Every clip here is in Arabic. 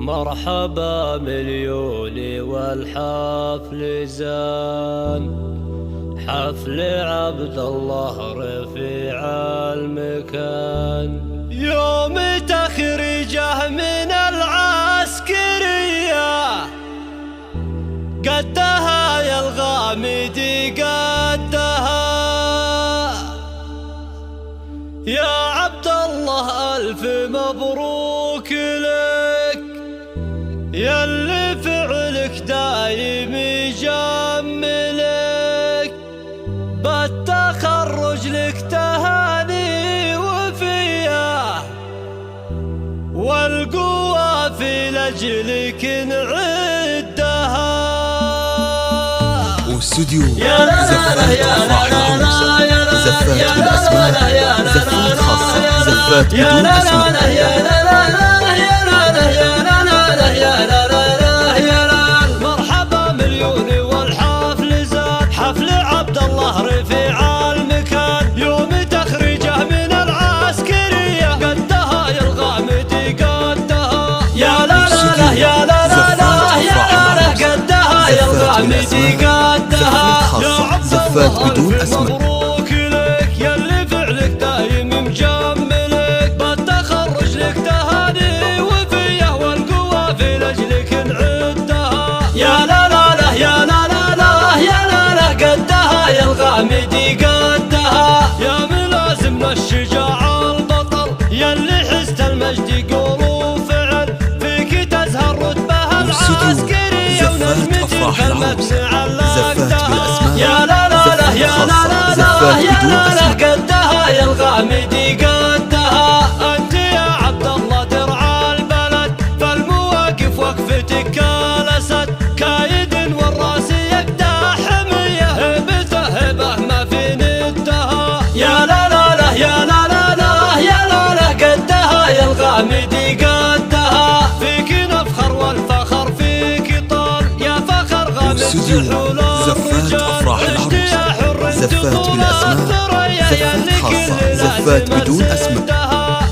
مرحبا مليوني والحفل زان، حفل عبد الله رفيع المكان. يوم تخرجه من العسكرية قدها يا الغامدي قدها، يا عبد الله ألف مبروك لك ياللي فعلك دايم يجملك، بالتخرج لك تهاني وفيه والقوة في لجلك نعدها. واستوديو زفات أفراح العروسة، زفات بالأسماء، زفات خاصة، زفات بدون أسماء. مرحبا مليوني والحفل زاد، حفل عبد الله رفيع المكان. يوم تخرجه من العسكرية قدها يا الغامدي قدها، يا لا لا لا يا لا لا لا يا لا قدها يا الغامدي قدها. يا عبد الله بدون ألف أسماء. مبروك لك ياللي فعلك دايم مجملك، بالتخرج لك تهاني وفيه والقوة في لجلك نعدها، يا لا لا لا يا لا لا لا يا لا لا قدها يا الغامدي قدها. يا ملازمنا الشجاع البطل ياللي حست المجد قول وفعل، فيك تزهر رتبه العسكرية ونجمة المبني علقتها، يا لا لا لا يا لا لا لا يا لا لا قدها يا الغامدي قدها. انت يا عبد الله درع البلد فالمواقف وقفتك كالاسد، كايد والراس يقدح حميه هبته هبه ما في ندها، يا لا لا لا يا لا لا لا يا لا لا قدها يا الغامدي قدها. فيك نفخر والفخر فيك طال يا فخر غامد جحول زفات أفراح العروسة، زفات بالأسماء، زفات خاصة، زفات بدون أسماء.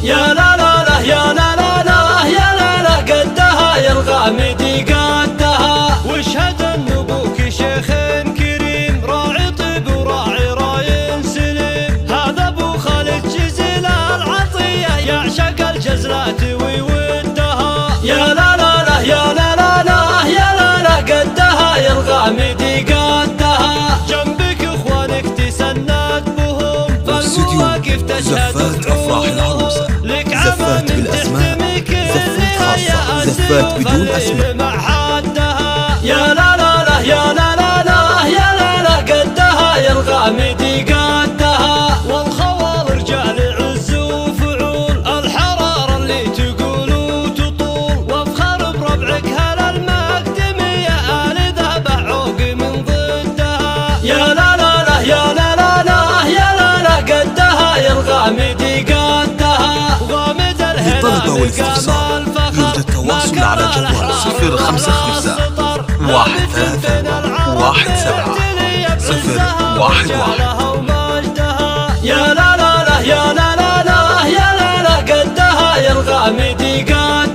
يا لا لا لا يا لا لا لا يا لا لا قدها يا الغامدي قدها. واشهد ان ابوك شيخ كريم راعي طيب وراعي راي سليم، هذا ابو خالد جزيل العطية يعشق الجزلات ويودها، يا لا لا لا يا لا لا لا يا لا لا قدها يا الغامدي قدها. جنبك اخوانك تسند بهم فالمواقف تشهد زفات أفراح العروسة، زفات بالأسماء، زفات خاصة، زفات بدون أسماء. يا لا لا لا يا لا لا لا يا لا لا قدها يا الغامدي قدها. والخوال رجال عز وفعول الحرارة اللي تقول وتطول، وافخر بربعك هلا المقدمية آل ذهب عوق من ضدها، يا لا لا لا يا لا لا لا يا لا لا قدها يا الغامدي قدها. غامد الهلال للطلبة والاستفسار يرجى التواصل على جوال 055 13 17 011. يا لا لا لا يا لا لا لا يا لا لا قدها يا الغامدي قدها.